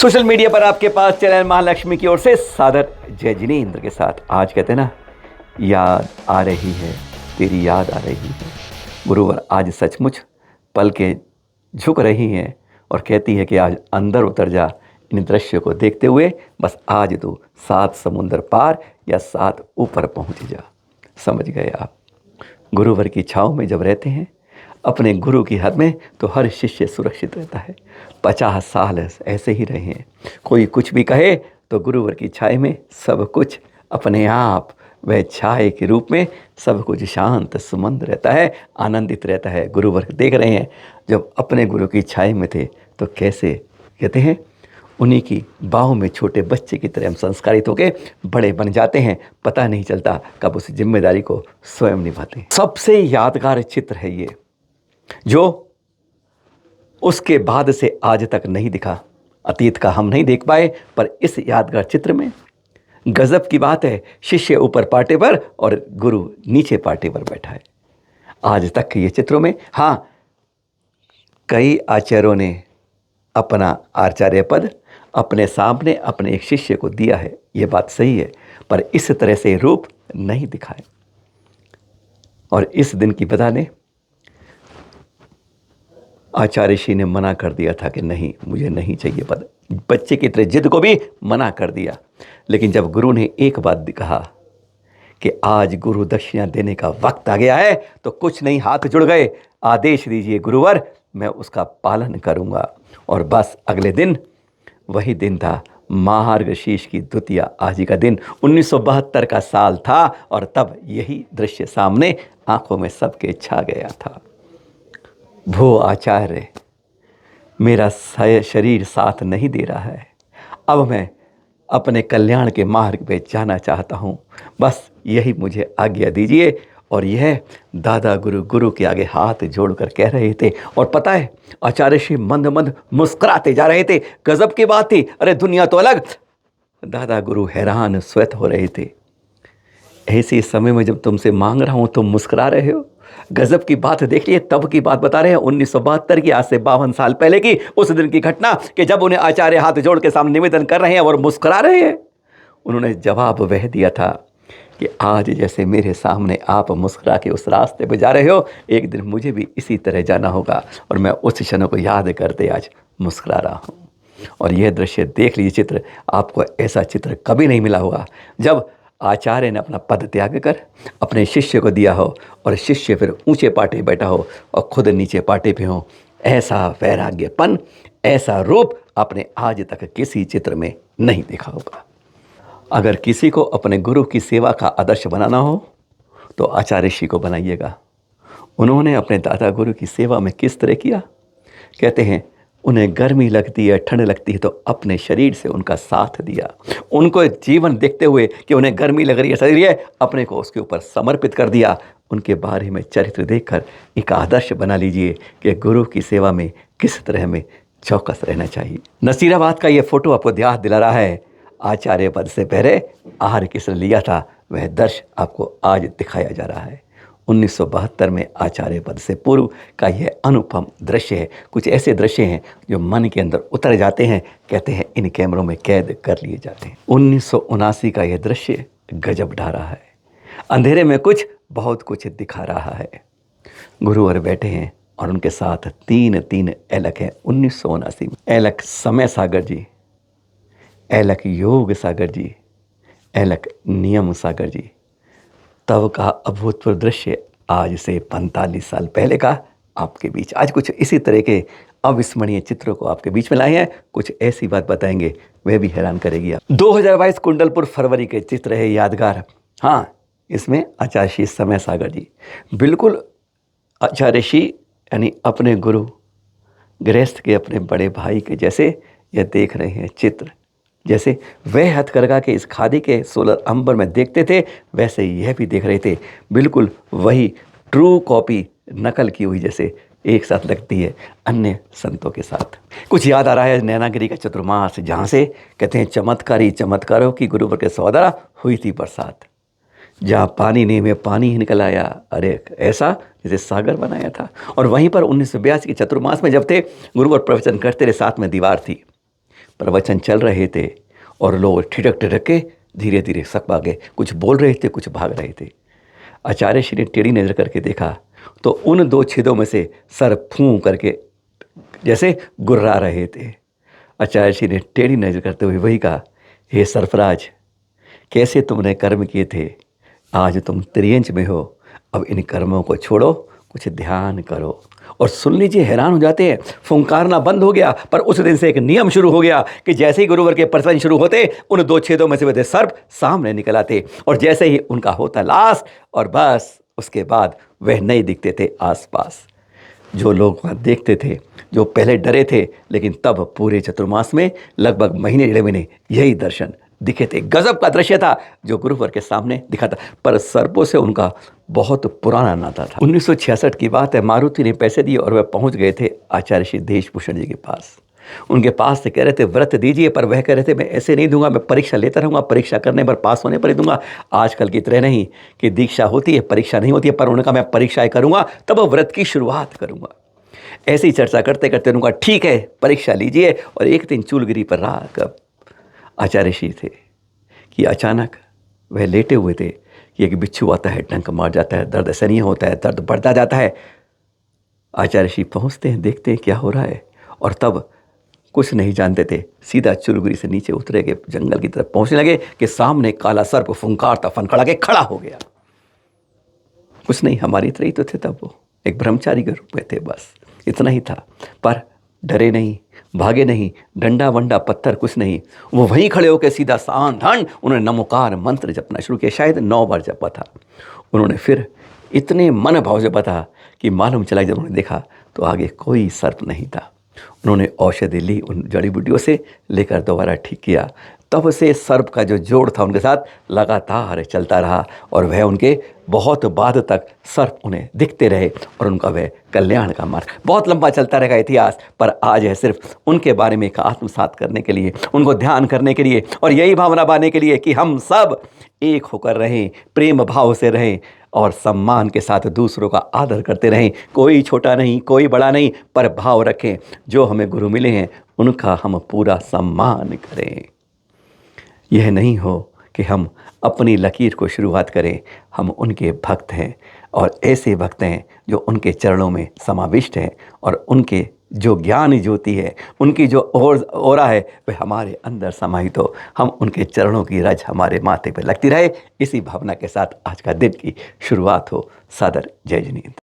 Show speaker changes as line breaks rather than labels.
Social media पर आपके पास channel Mahalakshmi की ओर से सादर जय जिनेंद्र के साथ। आज कहते हैं ना, याद आ रही है, तेरी याद आ रही है। गुरुवर आज सचमुच पल के झुक रही हैं और कहती है कि आज अंदर उतर जा इन दृश्यों को देखते हुए। बस आज तू 7 समुंदर पार या 7 ऊपर पहुंच जा। समझ गए आप? गुरुवर की छाँव में जब रहते हैं अपने गुरु की हद में, तो हर शिष्य सुरक्षित रहता है। 50 साल ऐसे ही रहे हैं। कोई कुछ भी कहे तो गुरुवर की छाया में सब कुछ अपने आप वह छाया के रूप में सब कुछ शांत सुमंद रहता है, आनंदित रहता है। गुरुवर देख रहे हैं जब अपने गुरु की छाया में थे तो कैसे कहते हैं, उन्हीं की बाहों में छोटे बच्चे की तरह हम संस्कारित होकर बड़े बन जाते हैं। पता नहीं चलता कब उस जिम्मेदारी को स्वयं निभाते हैं। सबसे यादगार चित्र है ये, जो उसके बाद से आज तक नहीं दिखा। अतीत का हम नहीं देख पाए, पर इस यादगार चित्र में गजब की बात है, शिष्य ऊपर पाटे पर और गुरु नीचे पाटे पर बैठा है। आज तक ये चित्रों में हाँ, कई आचार्यों ने अपना आचार्य पद अपने सामने अपने एक शिष्य को दिया है, ये बात सही है, पर इस तरह से रूप नहीं दिखाए। और इस दिन की बता ने आचार्य श्री ने मना कर दिया था कि नहीं, मुझे नहीं चाहिए पद। बच्चे की तरह जिद को भी मना कर दिया। लेकिन जब गुरु ने एक बात कहा कि आज गुरु दक्षिणा देने का वक्त आ गया है, तो कुछ नहीं, हाथ जुड़ गए। आदेश दीजिए गुरुवर, मैं उसका पालन करूंगा। और बस अगले दिन वही दिन था, मार्गशीर्ष की द्वितीया, आज ही का दिन। 1972 का साल था और तब यही दृश्य सामने आंखों में सबके छा गया था। भो आचार्य, मेरा शरीर साथ नहीं दे रहा है, अब मैं अपने कल्याण के मार्ग पे जाना चाहता हूँ, बस यही मुझे आज्ञा दीजिए। और यह दादा गुरु के आगे हाथ जोड़कर कह रहे थे। और पता है, आचार्य श्री मंद मंद मुस्कुराते जा रहे थे। गजब की बात थी। अरे दुनिया तो अलग, दादा गुरु हैरान स्वत हो रहे थे। ऐसे समय में जब तुमसे मांग रहा हूँ तुम मुस्कुरा रहे हो। गजब की बात देख लिए, तब की बात बता रहे हैं, 1972 की, आज से 52 साल पहले की उस दिन की घटना, कि जब उन्हें आचार्य हाथ जोड़ के सामने निवेदन कर रहे हैं और मुस्कुरा रहे हैं। उन्होंने जवाब वह दिया था कि आज जैसे मेरे सामने आप मुस्कुरा के उस रास्ते पर जा रहे हो, एक दिन मुझे भी इसी तरह जाना होगा। और मैं उस क्षणों को याद करते आज मुस्कुरा रहा हूँ। और यह दृश्य देख लीजिए, चित्र, आपको ऐसा चित्र कभी नहीं मिला होगा जब आचार्य ने अपना पद त्याग कर अपने शिष्य को दिया हो और शिष्य फिर ऊंचे पाटे बैठा हो और खुद नीचे पाटे पे हो। ऐसा वैराग्यपन, ऐसा रूप आपने आज तक किसी चित्र में नहीं देखा होगा। अगर किसी को अपने गुरु की सेवा का आदर्श बनाना हो तो आचार्य श्री को बनाइएगा। उन्होंने अपने दादा गुरु की सेवा में किस तरह किया। कहते हैं, उन्हें गर्मी लगती है, ठंड लगती है, तो अपने शरीर से उनका साथ दिया। उनको जीवन देखते हुए कि उन्हें गर्मी लग रही है शरीर है, अपने को उसके ऊपर समर्पित कर दिया। उनके बारे में चरित्र देखकर एक आदर्श बना लीजिए कि गुरु की सेवा में किस तरह हमें चौकस रहना चाहिए। नसीराबाद का ये फोटो आपको याद दिला रहा है, आचार्य पद से पहले आहार किसने लिया था, वह दर्श आपको आज दिखाया जा रहा है। 1972 में आचार्य पद से पूर्व का यह अनुपम दृश्य है। कुछ ऐसे दृश्य हैं जो मन के अंदर उतर जाते हैं, कहते हैं इन कैमरों में कैद कर लिए जाते हैं। 1979 का यह दृश्य गजब ढा रहा है। अंधेरे में कुछ बहुत कुछ दिखा रहा है। गुरुवर बैठे हैं और उनके साथ तीन ऐलक हैं। 1979 में ऐलक समय सागर जी, ऐलक योग सागर जी, ऐलक नियम सागर जी। तब का अभूतपूर्व दृश्य आज से 45 साल पहले का आपके बीच। आज कुछ इसी तरह के अविस्मरणीय चित्रों को आपके बीच में लाए हैं। कुछ ऐसी बात बताएंगे, वह भी हैरान करेगी आप। 2022 कुंडलपुर फरवरी के चित्र है, यादगार। हाँ, इसमें आचार्य श्री समय सागर जी, बिल्कुल आचार्य श्री यानी अपने गुरु गृहस्थ के अपने बड़े भाई के जैसे यह देख रहे हैं चित्र। जैसे वह हथकरघा के इस खादी के सोलर अंबर में देखते थे, वैसे यह भी देख रहे थे। बिल्कुल वही ट्रू कॉपी, नकल की हुई जैसे एक साथ लगती है अन्य संतों के साथ। कुछ याद आ रहा है नैनागिरी का चतुर्मास, जहाँ से कहते हैं चमत्कारी चमत्कारों की गुरुवर के सौदा हुई थी बरसात, जहाँ पानी नहीं में पानी ही निकल आया। अरे ऐसा जैसे सागर बनाया था। और वहीं पर 1982 के चतुर्मास में जब थे, गुरुवर प्रवचन करते रहे, साथ में दीवार थी। प्रवचन चल रहे थे और लोग ठिठक ठिठक के धीरे धीरे सब भागे, कुछ बोल रहे थे, कुछ भाग रहे थे। आचार्य श्री ने टेढ़ी नज़र करके देखा तो उन 2 छेदों में से सर फूं करके जैसे गुर्रा रहे थे। आचार्य श्री ने टेढ़ी नज़र करते हुए वही कहा, हे सरफराज, कैसे तुमने कर्म किए थे, आज तुम त्रियंच में हो, अब इन कर्मों को छोड़ो, कुछ ध्यान करो। और सुन लीजिए, हैरान हो जाते हैं, फुंकारना बंद हो गया। पर उस दिन से एक नियम शुरू हो गया कि जैसे ही गुरुवर के प्रवचन शुरू होते, उन 2 छेदों में से वे सर्प सामने निकल आते और जैसे ही उनका होता लाश, और बस उसके बाद वह नहीं दिखते थे आसपास। जो लोग वहाँ देखते थे, जो पहले डरे थे, लेकिन तब पूरे चतुर्मास में लगभग महीने 1.5 महीने यही दर्शन दिखे थे। गजब का दृश्य था जो गुरुवर के सामने दिखा था। पर सर्पों से उनका बहुत पुराना नाता था। 1966 की बात है। मारुति ने पैसे दिए और वह पहुंच गए थे आचार्य श्री देशभूषण जी के पास। उनके पास से कह रहे थे व्रत दीजिए, पर वह कह रहे थे मैं ऐसे नहीं दूंगा, मैं परीक्षा लेता रहूँगा, परीक्षा करने पर पास होने पर ही दूंगा। आजकल की तरह नहीं कि दीक्षा होती है, परीक्षा नहीं होती है। पर उन्होंने कहा मैं परीक्षाएँ करूँगा, तब वो व्रत की शुरुआत करूँगा। ऐसे ही चर्चा करते करते उन्होंने कहा ठीक है, परीक्षा लीजिए। और एक दिन चूलगिरी पर राघव आचार्य श्री थे कि अचानक वह लेटे हुए थे कि एक बिच्छू आता है, डंक मार जाता है, दर्द असहनीय होता है, दर्द बढ़ता जाता है। आचार्य श्री पहुँचते हैं, देखते हैं क्या हो रहा है, और तब कुछ नहीं जानते थे, सीधा चुलगुरी से नीचे उतरे के जंगल की तरफ पहुँचने लगे कि सामने काला सर्प फुंकारता फनखड़ा के खड़ा हो गया। कुछ नहीं, हमारी तरह ही तो थे तब, वो एक ब्रह्मचारी के रूप में थे, बस इतना ही था। पर डरे नहीं, भागे नहीं, डंडा वंडा पत्थर कुछ नहीं, वो वहीं खड़े होकर सीधा सांधन उन्होंने नमोकार मंत्र जपना शुरू किया। शायद 9 बार जपा था उन्होंने। फिर इतने मन भाव जपा था कि मालूम चला, जब उन्होंने देखा तो आगे कोई सर्प नहीं था। उन्होंने औषधि ली, उन जड़ी बूटियों से लेकर दोबारा ठीक किया। तब से सर्प का जो जोड़ था उनके साथ लगातार चलता रहा, और वह उनके बहुत बाद तक सर्प उन्हें दिखते रहे, और उनका वह कल्याण का मार्ग बहुत लंबा चलता रहेगा इतिहास। पर आज है सिर्फ उनके बारे में एक आत्मसात करने के लिए, उनको ध्यान करने के लिए, और यही भावना पाने के लिए कि हम सब एक होकर रहें, प्रेम भाव से रहें, और सम्मान के साथ दूसरों का आदर करते रहें। कोई छोटा नहीं, कोई बड़ा नहीं, पर भाव रखें। जो हमें गुरु मिले हैं उनका हम पूरा सम्मान करें। यह नहीं हो कि हम अपनी लकीर को शुरुआत करें। हम उनके भक्त हैं, और ऐसे भक्त हैं जो उनके चरणों में समाविष्ट हैं, और उनके जो ज्ञान ज्योति है, उनकी जो ओरा है, वह हमारे अंदर समाहित हो। हम उनके चरणों की रज हमारे माथे पर लगती रहे। इसी भावना के साथ आज का दिन की शुरुआत हो। सादर जय जिनेंद्र।